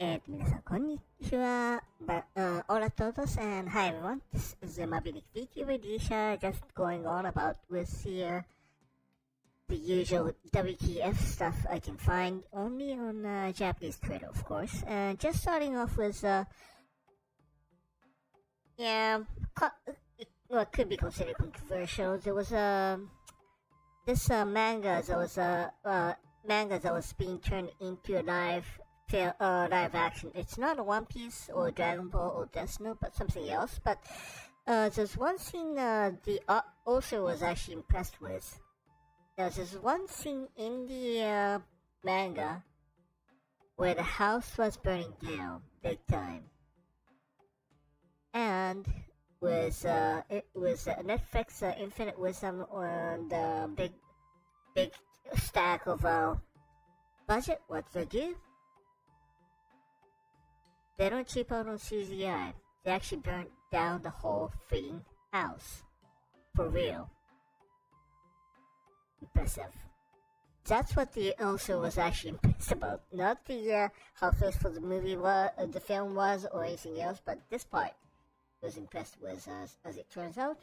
皆さん、こんにちは。Hola todos, and hi everyone. This is Mabilik Viki Radisha, just going on about with the usual WTF stuff I can find only on Japanese Twitter, of course. And just starting off with, yeah, what could be considered controversial. There was this manga that was being turned into a live action. It's not a One Piece or Dragon Ball or Death Note, but something else. But there's one scene the author was actually impressed with. There's one scene in the manga where the house was burning down big time, and it was Netflix Infinite Wisdom on the big stack of budget. What they do? They don't cheap out on CGI. They actually burnt down the whole freaking house. For real. Impressive. That's what the author was actually impressed about. Not the how faithful the movie was, the film was, or anything else, but this part was impressed with, as it turns out.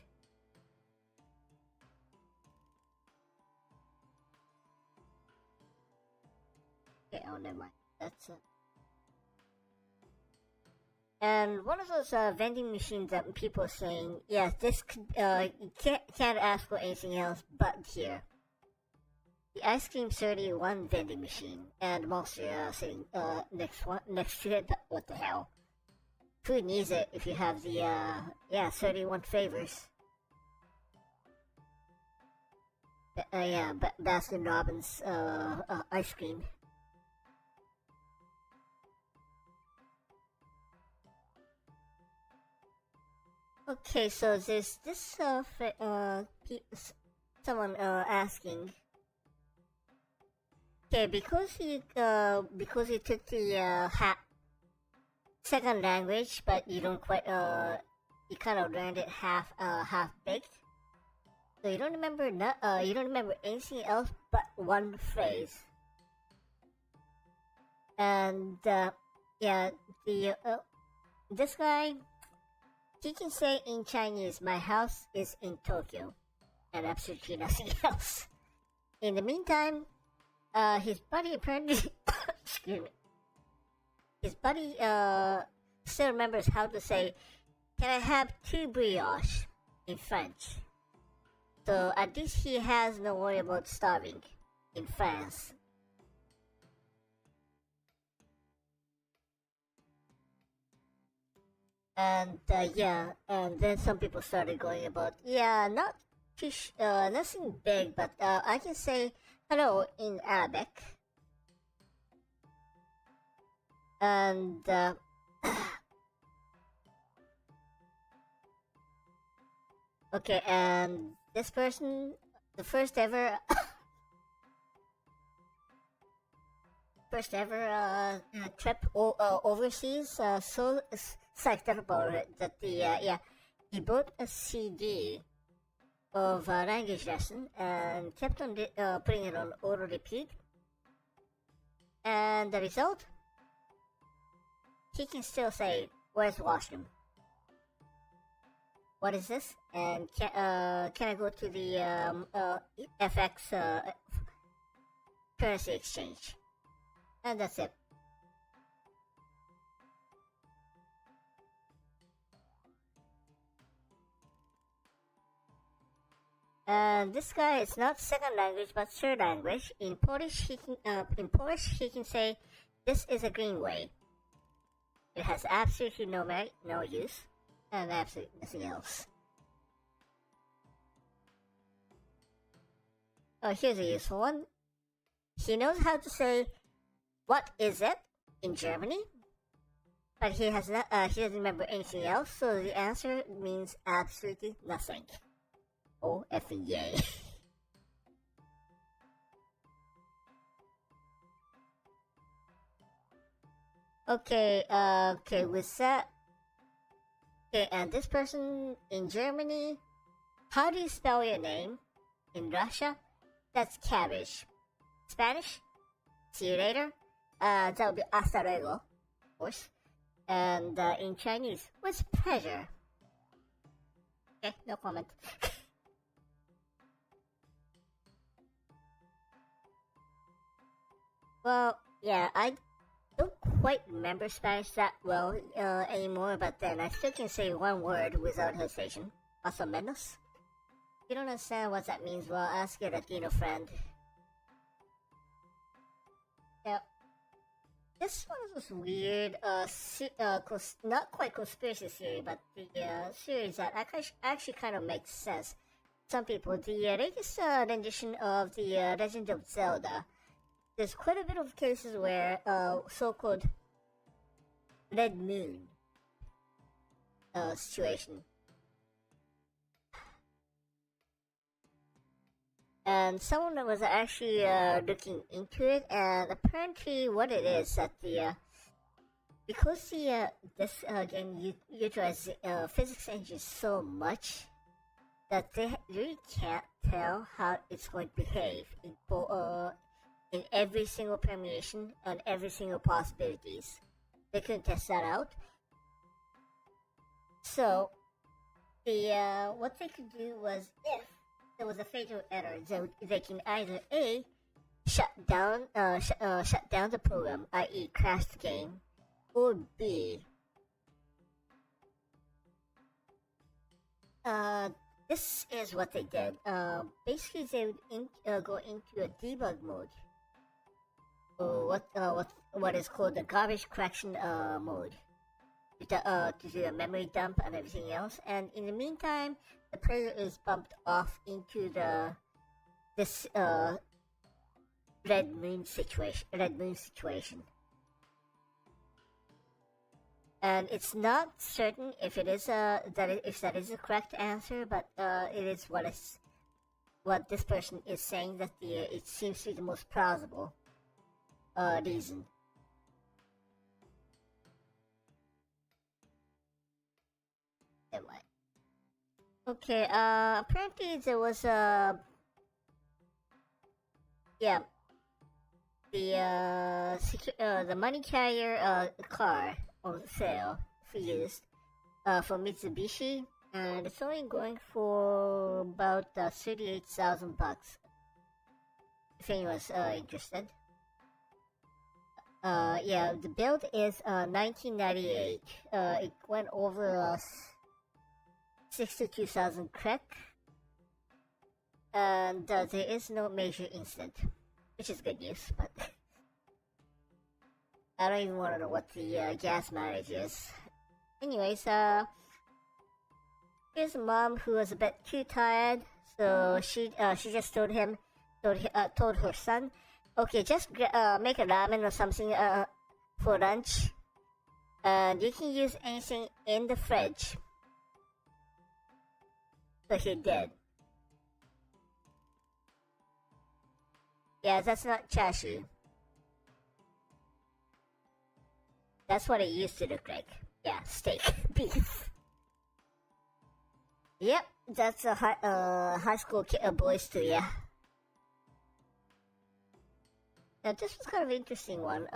Okay, oh, never mind. That's And one of those vending machines that people are saying, yes, this could, you can't ask for anything else but here. The Ice Cream 31 vending machine, and Monster sitting next to it, but what the hell? Food needs it if you have the 31 flavors. Baskin Robbins ice cream. Okay, so there's this someone asking. Okay, because he took the second language, but you don't quite you kind of learned it half baked. So you don't remember anything else but one phrase. And this guy, he can say in Chinese, "My house is in Tokyo," and absolutely nothing else. In the meantime, his buddy apparently, excuse me, his buddy still remembers how to say, "Can I have 2 brioche?" in French. So at least he has no worry about starving in France. And and then some people started going about, nothing big, but I can say hello in Arabic. And okay, and this person, the first ever trip overseas, so psyched up about it that he bought a CD of language lesson and kept on putting it on auto repeat, and the result, he can still say, "Where's the washroom? What is this? And can I go to the FX currency exchange?" And that's it. And this guy is not second language but third language. In Polish, he can say, "This is a greenway. It has absolutely no merit, no use, and absolutely nothing else." Oh, here's a useful one. He knows how to say, "What is it?" in Germany, but he doesn't remember anything else, so the answer means absolutely nothing. Oh, effing yay. Okay, with that. Okay, and this person in Germany, how do you spell your name? In Russia, that's cabbage. Spanish, see you later. That would be hasta luego. course. And in Chinese, with pleasure. Okay, no comment. Well, yeah, I don't quite remember Spanish that well anymore, but then I still can say one word without hesitation. Más o menos. If you don't understand what that means, well, ask your Latino friend. Yeah, this one was weird, not quite conspiracy theory, but the series that actually kind of makes sense. Some people, the latest rendition of the Legend of Zelda, there's quite a bit of cases where so-called Red Moon situation. And someone was actually looking into it, and apparently what it is that the because the this game utilizes physics engine so much that they really can't tell how it's going to behave in every single permutation and every single possibilities. They couldn't test that out. So the what they could do was, if there was a fatal error, they can either A, shut down the program, i.e. crash the game, or B, this is what they did. Basically, they would go into a debug mode, or what is called the garbage collection mode, to do a memory dump and everything else. And in the meantime, the player is bumped off into this red moon situation. And it's not certain if it is if that is the correct answer, but it is what this person is saying, that it seems to be the most plausible reason. Anyway. Okay, apparently there was the money carrier car on sale for used for Mitsubishi, and it's only going for about $38,000. If anyone's interested. Yeah, the build is 1998. It went over 62,000 crack, and there is no major incident, which is good news, but I don't even want to know what the gas mileage is. Anyways, here's a mom who was a bit too tired, so she just told her son, okay, just make a ramen or something for lunch, and you can use anything in the fridge. So he did. Yeah, that's not chashu. That's what it used to look like. Yeah, steak, beef. Yep, that's a high school boys too. Yeah. Now this was kind of an interesting one.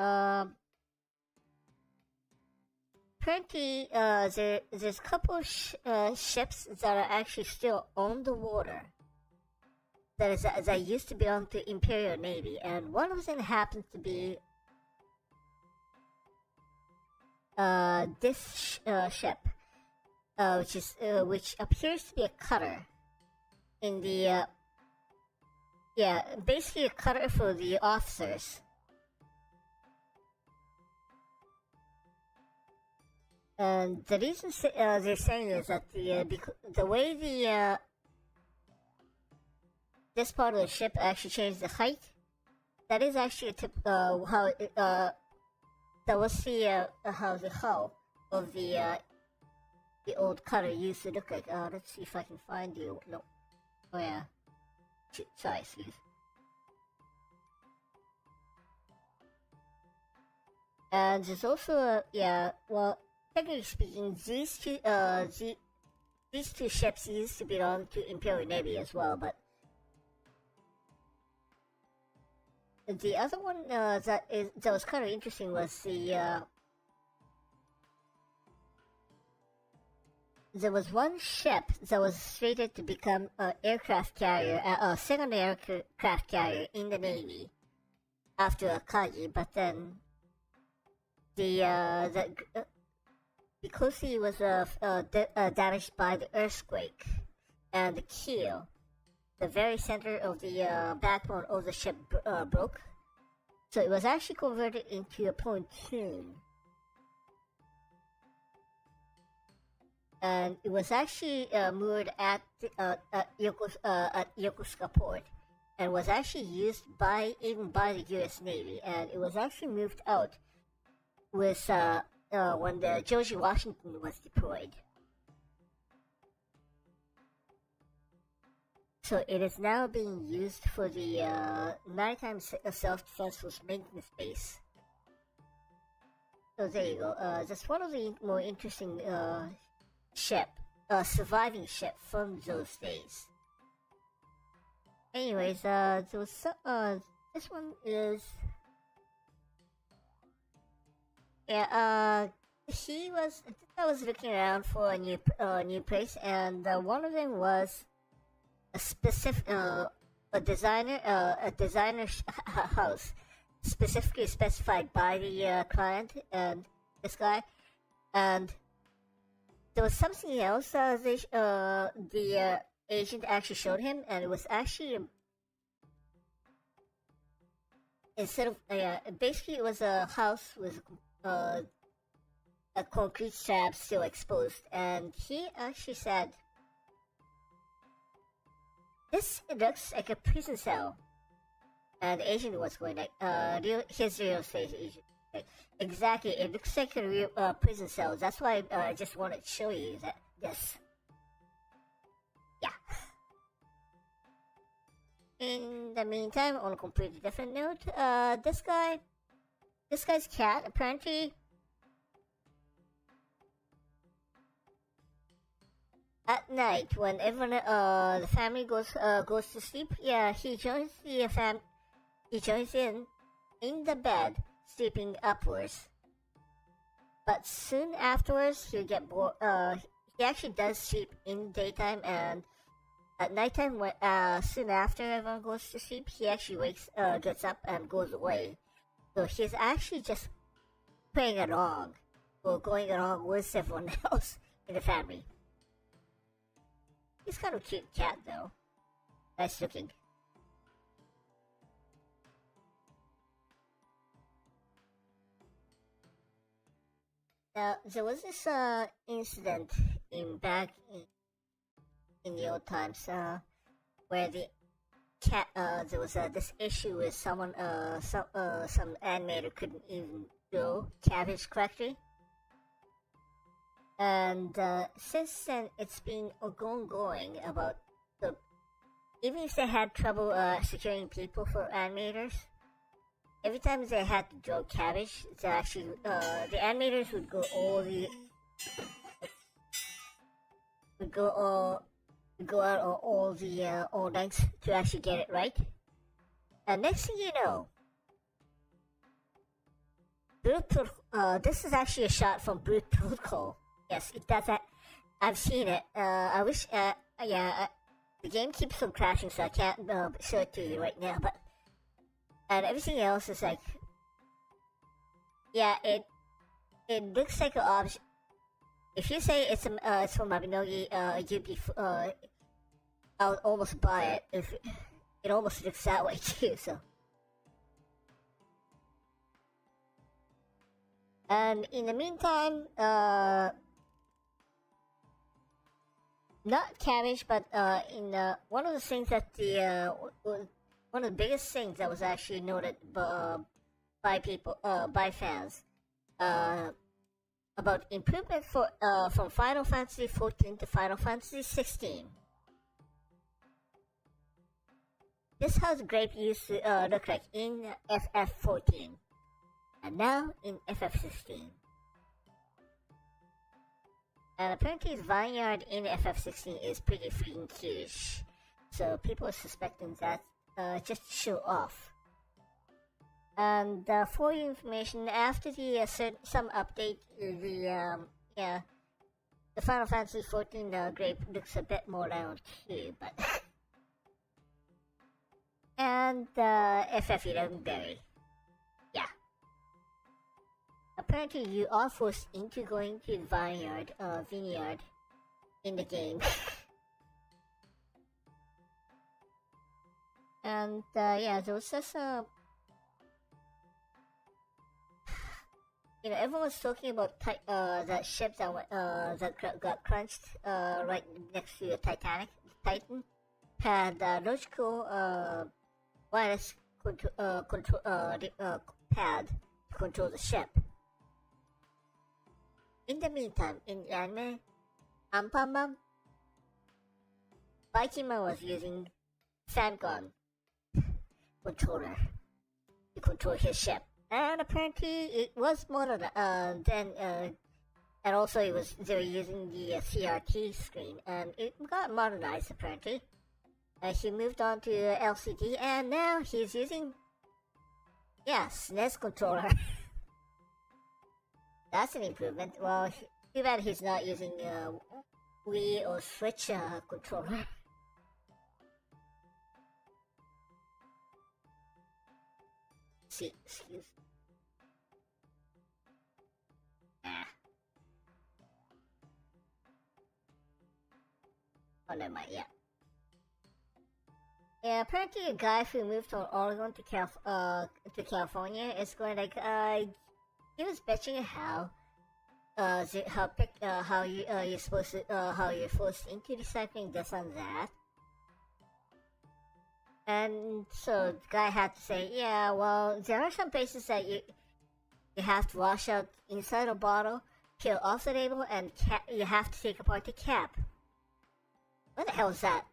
Apparently, there's a couple ships that are actually still on the water. That used to belong to Imperial Navy, and one of them happens to be this ship, which appears to be a cutter. In the basically a cutter for the officers. And the reason they're saying is that the way this part of the ship actually changed the height, that is actually a tip how that was how the hull of the old cutter used to look like. Let's see if I can find you. No, oh yeah, sorry, excuse. And there's also well, technically speaking, these two ships used to belong to Imperial Navy as well, but the other one that was kind of interesting was there was one ship that was slated to become an aircraft carrier, a second aircraft carrier in the Navy after Akagi, but then because he was damaged by the earthquake and the keel, the very center of the backbone of the ship broke, so it was actually converted into a pontoon. And it was actually moored at Yokosuka port, and was actually used even by the U.S. Navy, and it was actually moved out with when the George Washington was deployed. So it is now being used for the Maritime Self-Defense Force maintenance base. So there you go. That's one of the more interesting surviving ship from those days. Anyways, this one is, I was looking around for a new place, and one of them was a specific, a designer's house, specifically specified by the client and this guy, and there was something else the agent actually showed him, and it was actually instead of basically it was a house with a concrete slab still exposed, and he actually said, "This looks like a prison cell." And the agent was going like, his real estate agent. Exactly, it looks like a real prison cell. That's why I just wanted to show you that. Yes. Yeah. In the meantime, on a completely different note, this guy's cat apparently at night when everyone the family goes to sleep, yeah, he joins in the bed, sleeping upwards. But soon afterwards, he'll get bored. He actually does sleep in daytime, and at nighttime, when soon after everyone goes to sleep, he actually gets up and goes away. So he's actually just playing along, or going along with everyone else in the family. He's kind of a cute cat, though. Nice looking. Now, there was this incident back in the old times where the cat there was this issue with some animator couldn't even draw cabbage correctly, and since then it's been ongoing about even if they had trouble securing people for animators. Every time they had to draw cabbage, they actually the animators would go out all nights to actually get it right. And next thing you know, this is actually a shot from Brute Protocol. Yes, it does that. I've seen it. I wish. The game keeps on crashing, so I can't show it to you right now. But and everything else is like, yeah, it looks like an object. If you say it's from Mabinogi, you'd be I'll almost buy it if it almost looks that way too. So, and in the meantime, not cabbage, but in one of the things that one of the biggest things that was actually noted by people, by fans, about improvement from Final Fantasy XIV to Final Fantasy XVI. This is how the grape used to look like in FF14, and now in FF16. And apparently, the vineyard in FF16 is pretty freaking huge, so people are suspecting that just to show off. And for your information, after the some update, the Final Fantasy 14 grape looks a bit more round too, but and the FF11 berry. Yeah. Apparently, you are forced into going to the vineyard in the game. And yeah, there was just everyone was talking about that ship that got crunched right next to the Titan had logical wireless pad to control the ship. In the meantime, in the anime, Anpanman, Baikiman was using Famicom controller to control his ship. And apparently it was more than and also they were using the CRT screen, and it got modernized apparently. He moved on to LCD, and now he's using SNES controller. That's an improvement. Well, too bad he's not using Wii or Switch controller. See, excuse. Oh, never mind. Yeah. Yeah, apparently a guy who moved from Oregon to California is going like he was bitching how you're supposed to how you're forced into recycling this and that. And so the guy had to say, yeah, well, there are some places that you have to wash out inside a bottle, peel off the label, and you have to take apart the cap. What the hell is that?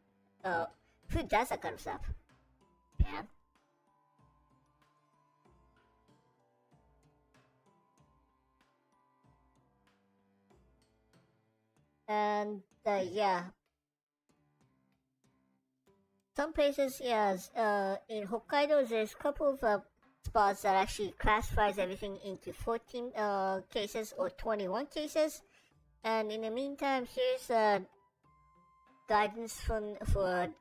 Who does that kind of stuff? Man. And yeah. Some places, yes, in Hokkaido, there's a couple of spots that actually classifies everything into 14 cases or 21 cases. And in the meantime, here's guidance for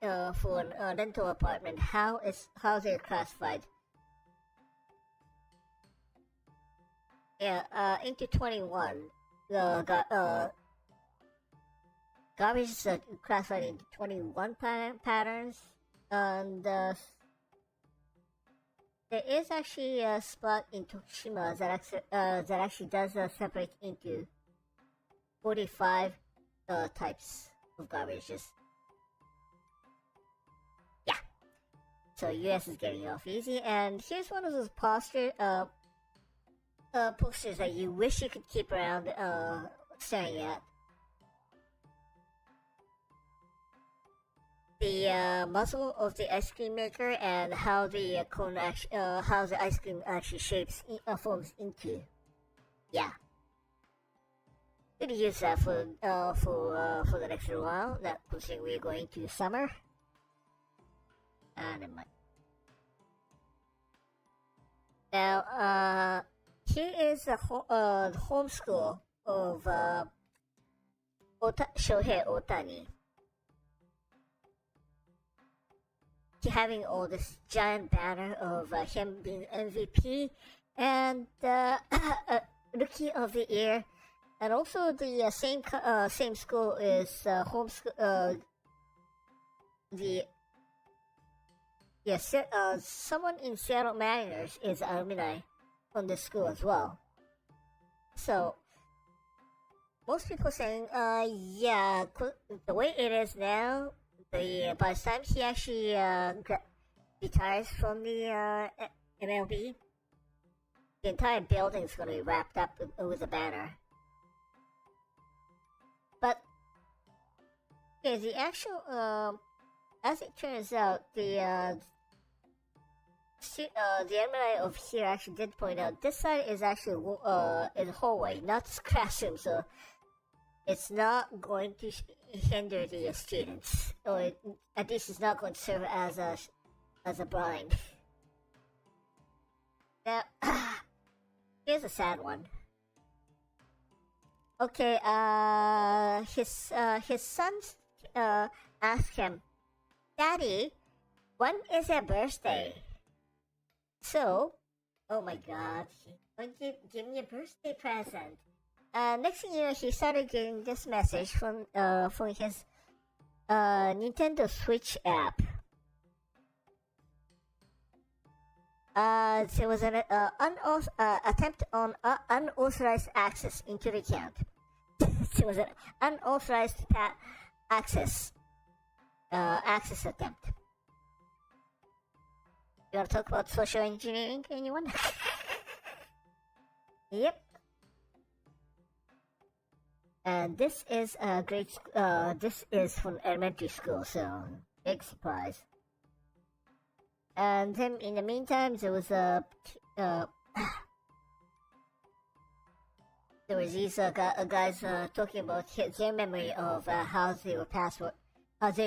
a rental apartment. How they're classified? Yeah, into 21. Garbage is classified into 21 patterns, and there is actually a spot in Tokushima that actually does separate into 45 types of garbages. Yeah, so US is getting off easy, and here's one of those posters that you wish you could keep around staring at. The muzzle of the ice cream maker and how the how the ice cream actually forms into. Yeah, we'll use that for the next little while. That considering we're going to summer. Never mind. Now, here is the home school of Shohei Ohtani. Having all this giant banner of him being MVP and Rookie of the Year, and also the same school is home school. Someone in Seattle Mariners is alumni from this school as well. So most people saying, the way it is now. By the time he actually retires from the MLB, the entire building is going to be wrapped up with a banner. But yeah, the actual, as it turns out, the alumni of here actually did point out this side is actually is a hallway, not this classroom, so it's not going to hinder the students, or at least it's not going to serve as a blind. Now, here's a sad one. Okay, his sons asked him, "Daddy, when is your birthday?" So, oh my God, give me a birthday present. Next thing you know, he started getting this message from his Nintendo Switch app. There was an attempt on unauthorized access into the account. There was an unauthorized access attempt. You want to talk about social engineering, anyone? Yep. And this is a great. This is from elementary school, so big surprise. And then in the meantime, there was a there was these guys talking about their memory of how their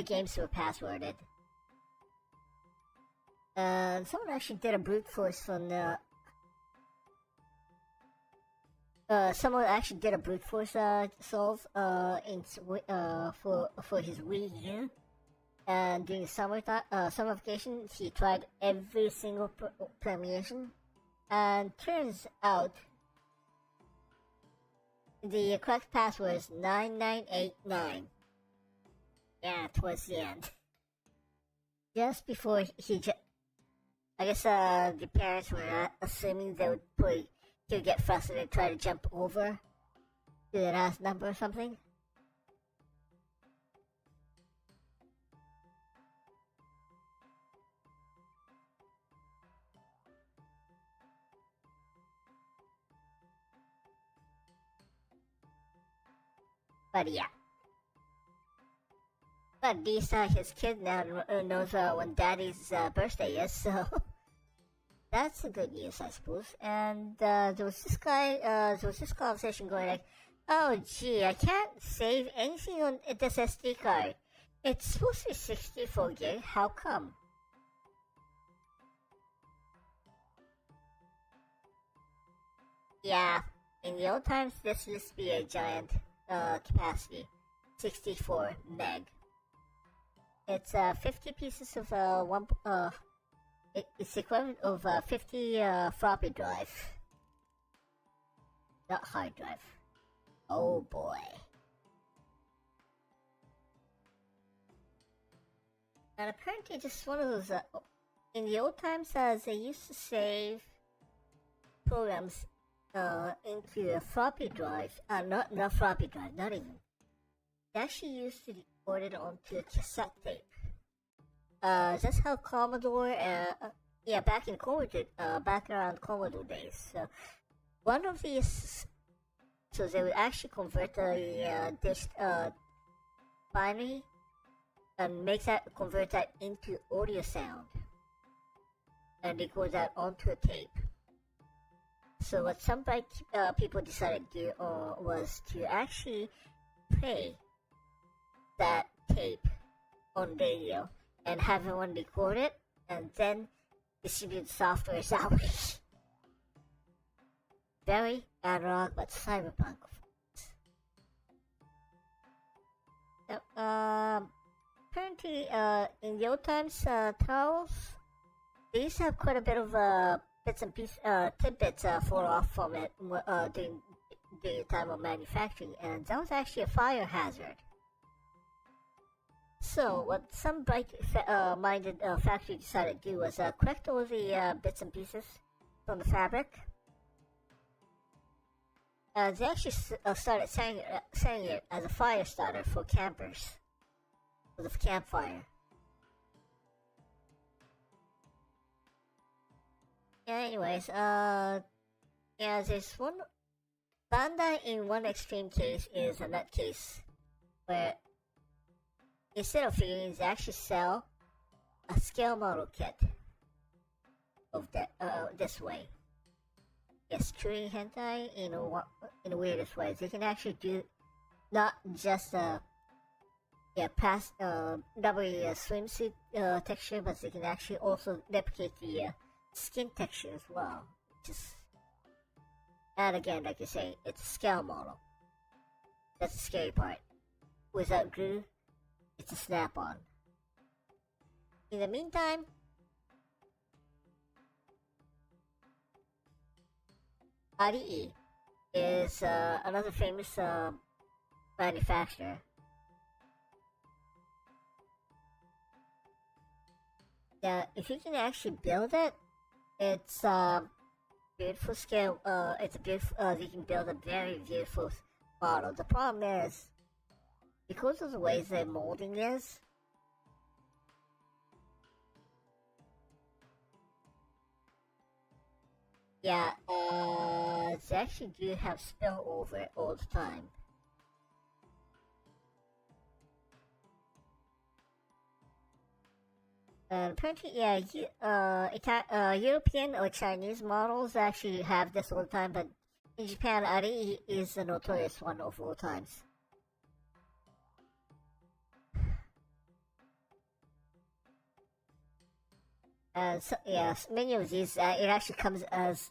games were passworded. And someone actually did a brute force from the. Someone actually did a brute force solve for his Wii U. And during summer vacation, he tried every single permutation, and turns out the correct password is 9989. Yeah, towards the end. Just before I guess the parents were assuming they would he'd get frustrated and try to jump over to the last number or something. But yeah. But at least his kid now knows when Daddy's birthday is, so that's a good news, I suppose. And there was this conversation going like, "Oh gee, I can't save anything on this SD card. It's supposed to be 64 gig. How come?" Yeah, in the old times, this used to be a giant capacity, 64 meg. It's 50 pieces of it's equivalent of 50 floppy drive, not hard drive. Oh boy. And apparently, just one of those. In the old times, they used to save programs into a floppy drive. Not floppy drive, not even. They actually used to record it onto a cassette tape. That's how Commodore, back in Commodore, back around Commodore days. So one of these, so they would actually convert this binary and convert that into audio sound, and record that onto a tape. So what some people decided to do was to actually play that tape on radio and have everyone record it and then distribute software that way. Very analog but cyberpunk. So, apparently, in the old times, towels, they used to have quite a bit of bits and pieces, tidbits fall off from it during the time of manufacturing, and that was actually a fire hazard. So, what some bright-minded factory decided to do was collect all the bits and pieces from the fabric. They actually started selling it as a fire starter for campers, for the campfire. Yeah, anyways, there's one. Bandai, in one extreme case, is a nutcase where instead of figurines, they actually sell a scale model kit of that this way. Yes, truly hentai in the weirdest ways. They can actually do not just double swimsuit texture, but they can actually also replicate the skin texture as well. And again, like you say, it's a scale model. That's the scary part. Without glue, it's a snap-on. In the meantime, RDE is another famous manufacturer. Now, if you can actually build it, it's beautiful scale. It's a beautiful. You can build a very beautiful model. The problem is, because of the ways their molding is, yeah, they actually do have spillover all the time. Apparently, yeah, European or Chinese models actually have this all the time, but in Japan, Ari is the notorious one of all times. So, yeah, many of these, it actually comes as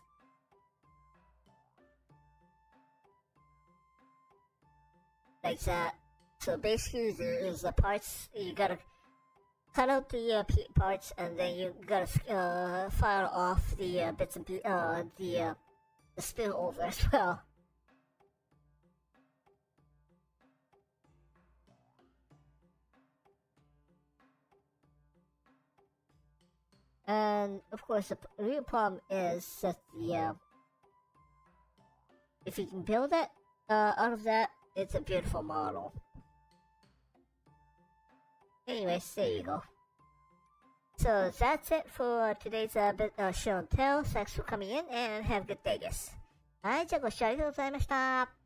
like that. So basically, there is the parts you gotta cut out the parts, and then you gotta file off the bits and the spillover as well. And of course, the real problem is that if you can build it out of that, it's a beautiful model. Anyways, there you go. So that's it for today's show and tell. Thanks for coming in and have a good day, guys. はい、じゃあご視聴ありがとうございました。